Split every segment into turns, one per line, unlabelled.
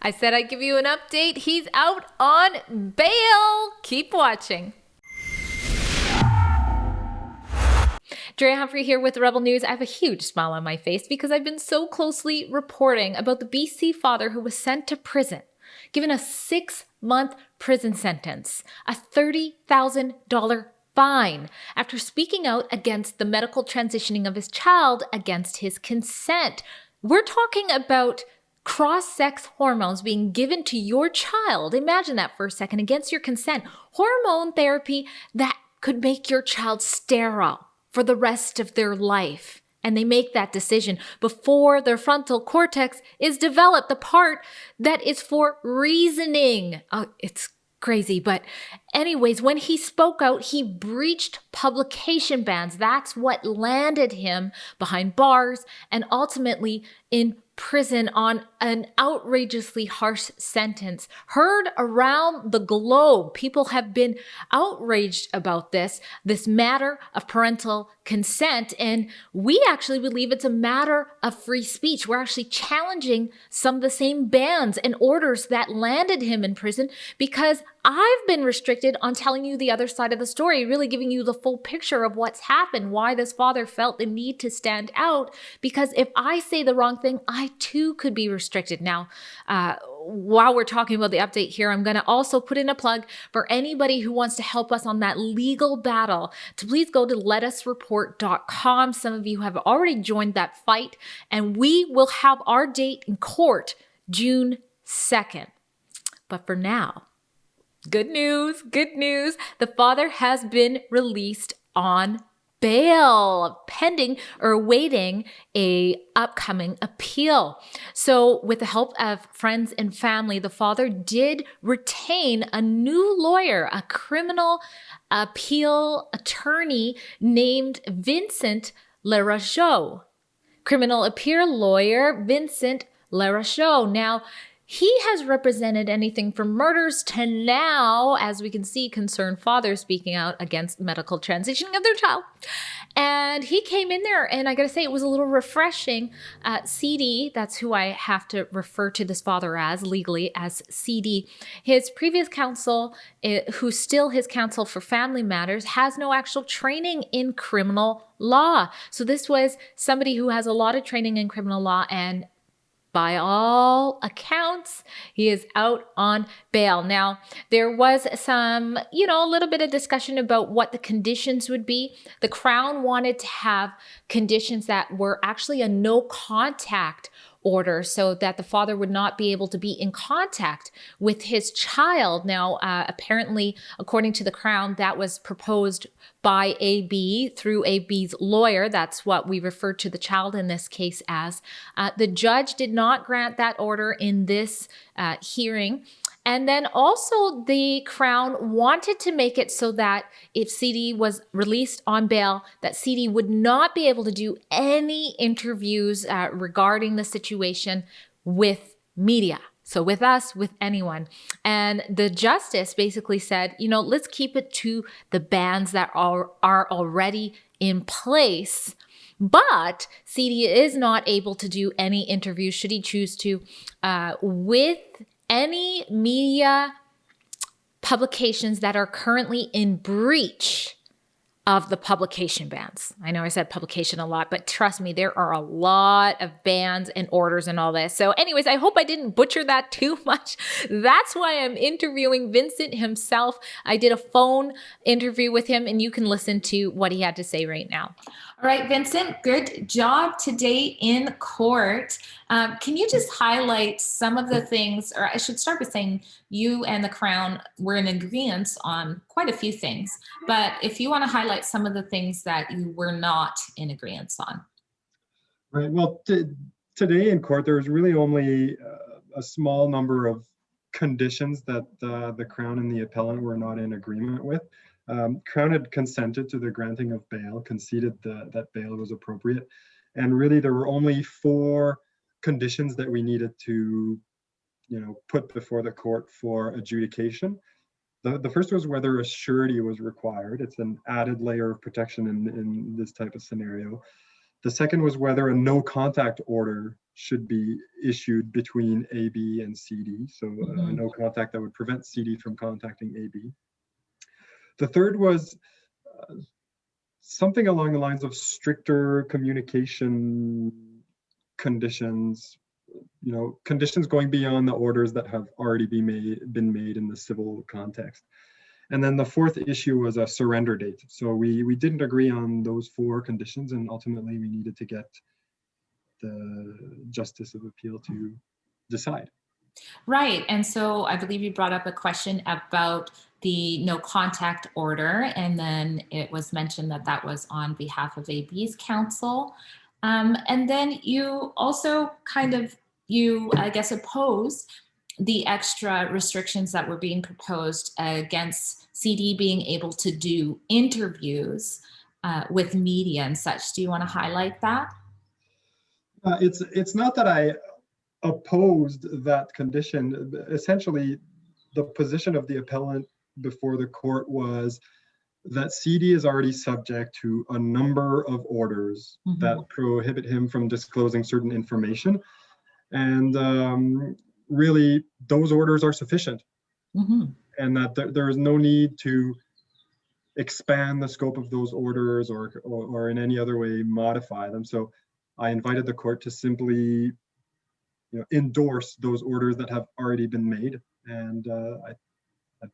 I said I'd give you an update. He's out on bail. Keep watching. Drea Humphrey here with Rebel News. I have a huge smile on my face because I've been so closely reporting about the BC father who was sent to prison, given a 6-month prison sentence, a $30,000 fine after speaking out against the medical transitioning of his child against his consent. We're talking about cross-sex hormones being given to your child. Imagine that for a second, against your consent. Hormone therapy that could make your child sterile for the rest of their life. And they make that decision before their frontal cortex is developed, the part that is for reasoning. It's crazy. But anyways, when he spoke out, he breached publication bans. That's what landed him behind bars and ultimately in prison on an outrageously harsh sentence. Heard around the globe, people have been outraged about this matter of parental consent. And we actually believe it's a matter of free speech. We're actually challenging some of the same bans and orders that landed him in prison because I've been restricted on telling you the other side of the story, really giving you the full picture of what's happened, why this father felt the need to stand out. Because if I say the wrong thing, I too could be restricted. Now, while we're talking about the update here, I'm going to also put in a plug for anybody who wants to help us on that legal battle to please go to letusreport.com. Some of you have already joined that fight, and we will have our date in court June 2nd. But for now, good news, good news. The father has been released on bail, pending or awaiting a upcoming appeal. So with the help of friends and family, the father did retain a new lawyer, a criminal appeal attorney named Vincent Larageau. Criminal appeal lawyer Vincent Larageau. Now, he has represented anything from murders to now, as we can see, concerned fathers speaking out against medical transitioning of their child. And he came in there, and I gotta say, it was a little refreshing. CD, that's who I have to refer to this father as legally, as CD. His previous counsel, who's still his counsel for family matters, has no actual training in criminal law. So this was somebody who has a lot of training in criminal law, and by all accounts, he is out on bail. Now, there was some, a little bit of discussion about what the conditions would be. The Crown wanted to have conditions that were actually a no contact order so that the father would not be able to be in contact with his child. Now, apparently, according to the Crown, that was proposed by AB through AB's lawyer. That's what we refer to the child in this case as. The judge did not grant that order in this hearing. And then also the Crown wanted to make it so that if CD was released on bail, that CD would not be able to do any interviews regarding the situation with media. So with us, with anyone. And the justice basically said, let's keep it to the bans that are already in place. But CD is not able to do any interviews, should he choose to, with any media publications that are currently in breach of the publication bans. I know I said publication a lot, but trust me, there are a lot of bans and orders and all this. So anyways, I hope I didn't butcher that too much. That's why I'm interviewing Vincent himself. I did a phone interview with him, and you can listen to what he had to say right now.
All right, Vincent, good job today in court. Can you just highlight some of the things, or I should start with saying you and the Crown were in agreement on quite a few things, but if you want to highlight some of the things that you were not in agreement on.
Right, well, today in court, there was really only a small number of conditions that the Crown and the appellant were not in agreement with. Crown had consented to the granting of bail, conceded that bail was appropriate. And really there were only 4 conditions that we needed to, put before the court for adjudication. The first was whether a surety was required. It's an added layer of protection in this type of scenario. The second was whether a no contact order should be issued between AB and CD. So a no contact that would prevent CD from contacting AB. The third was something along the lines of stricter communication conditions, conditions going beyond the orders that have already been made in the civil context. And then the fourth issue was a surrender date. So we didn't agree on those four conditions, and ultimately we needed to get the Justice of Appeal to decide.
Right. And so I believe you brought up a question about the no contact order, and then it was mentioned that that was on behalf of AB's counsel. And then you also I guess, opposed the extra restrictions that were being proposed against CD being able to do interviews with media and such. Do you want to highlight that?
It's not that I opposed that condition. Essentially, the position of the appellant before the court was that CD is already subject to a number of orders that prohibit him from disclosing certain information. And really, those orders are sufficient. And that there is no need to expand the scope of those orders or in any other way modify them. So I invited the court to simply endorse those orders that have already been made. And at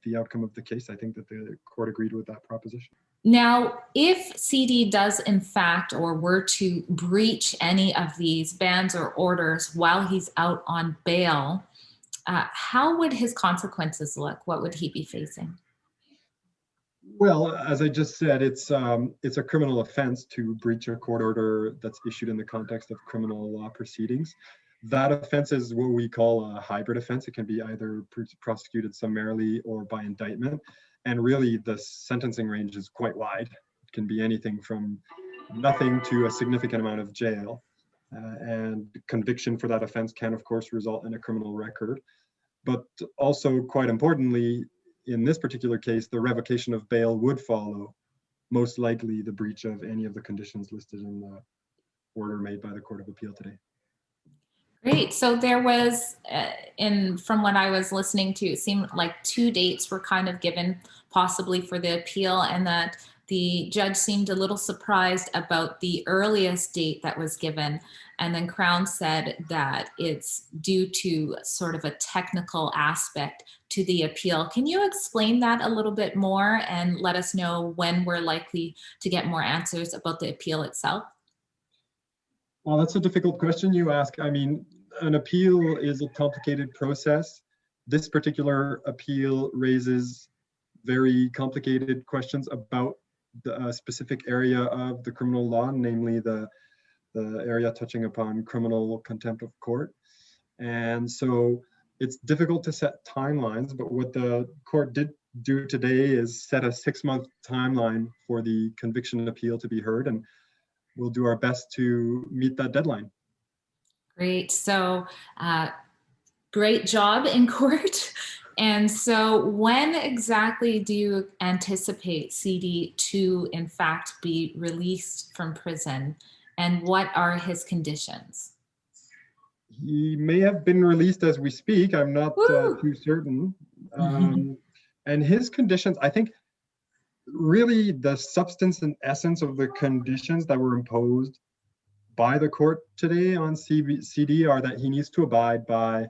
the outcome of the case, I think that the court agreed with that proposition.
Now, if CD does in fact or were to breach any of these bans or orders while he's out on bail, how would his consequences look? What would he be facing?
Well, as I just said, it's a criminal offense to breach a court order that's issued in the context of criminal law proceedings. That offense is what we call a hybrid offense. It can be either prosecuted summarily or by indictment. And really, the sentencing range is quite wide. It can be anything from nothing to a significant amount of jail. And conviction for that offense can, of course, result in a criminal record. But also, quite importantly, in this particular case, the revocation of bail would follow, most likely the breach of any of the conditions listed in the order made by the Court of Appeal today.
Great. So there was, from what I was listening to, it seemed like 2 dates were kind of given possibly for the appeal, and that the judge seemed a little surprised about the earliest date that was given. And then Crown said that it's due to sort of a technical aspect to the appeal. Can you explain that a little bit more and let us know when we're likely to get more answers about the appeal itself?
Well, that's a difficult question you ask. I mean, an appeal is a complicated process. This particular appeal raises very complicated questions about the specific area of the criminal law, namely the area touching upon criminal contempt of court. And so it's difficult to set timelines, but what the court did do today is set a 6-month timeline for the conviction appeal to be heard, and we'll do our best to meet that deadline.
Great. So great job in court. And so when exactly do you anticipate CD to, in fact, be released from prison? And what are his conditions?
He may have been released as we speak. I'm not too certain. And his conditions, I think, really the substance and essence of the conditions that were imposed by the court today on CD are that he needs to abide by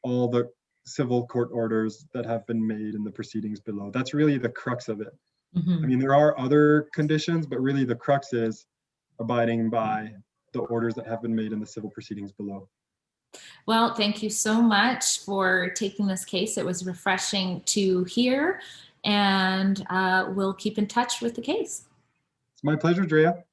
all the civil court orders that have been made in the proceedings below. That's really the crux of it. I mean, there are other conditions, but really the crux is abiding by the orders that have been made in the civil proceedings below.
Well, thank you so much for taking this case. It was refreshing to hear, and we'll keep in touch with the case.
It's my pleasure, Drea.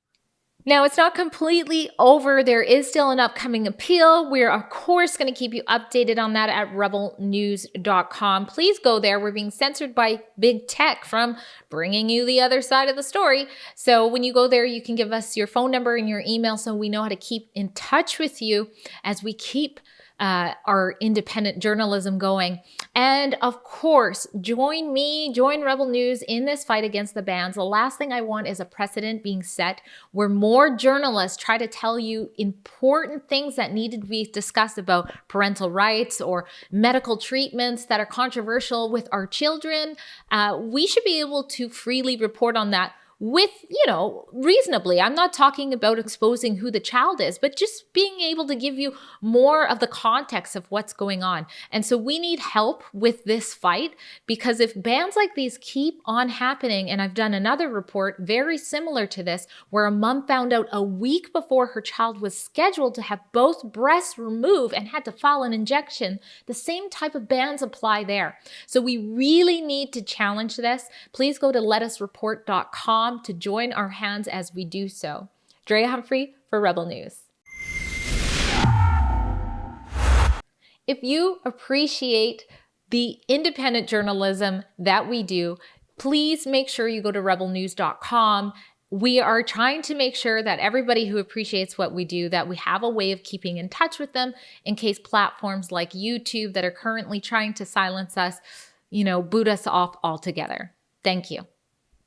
Now, it's not completely over. There is still an upcoming appeal. We're, of course, going to keep you updated on that at rebelnews.com. Please go there. We're being censored by big tech from bringing you the other side of the story. So when you go there, you can give us your phone number and your email so we know how to keep in touch with you as we keep our independent journalism going. And of course, join me, join Rebel News in this fight against the bans. The last thing I want is a precedent being set where more journalists try to tell you important things that need to be discussed about parental rights or medical treatments that are controversial with our children. We should be able to freely report on that with, reasonably. I'm not talking about exposing who the child is, but just being able to give you more of the context of what's going on. And so we need help with this fight, because if bans like these keep on happening, and I've done another report very similar to this, where a mom found out a week before her child was scheduled to have both breasts removed and had to file an injection, the same type of bans apply there. So we really need to challenge this. Please go to letusreport.com to join our hands as we do so. Drea Humphrey for Rebel News. If you appreciate the independent journalism that we do, please make sure you go to rebelnews.com. We are trying to make sure that everybody who appreciates what we do, that we have a way of keeping in touch with them in case platforms like YouTube that are currently trying to silence us, boot us off altogether. Thank you.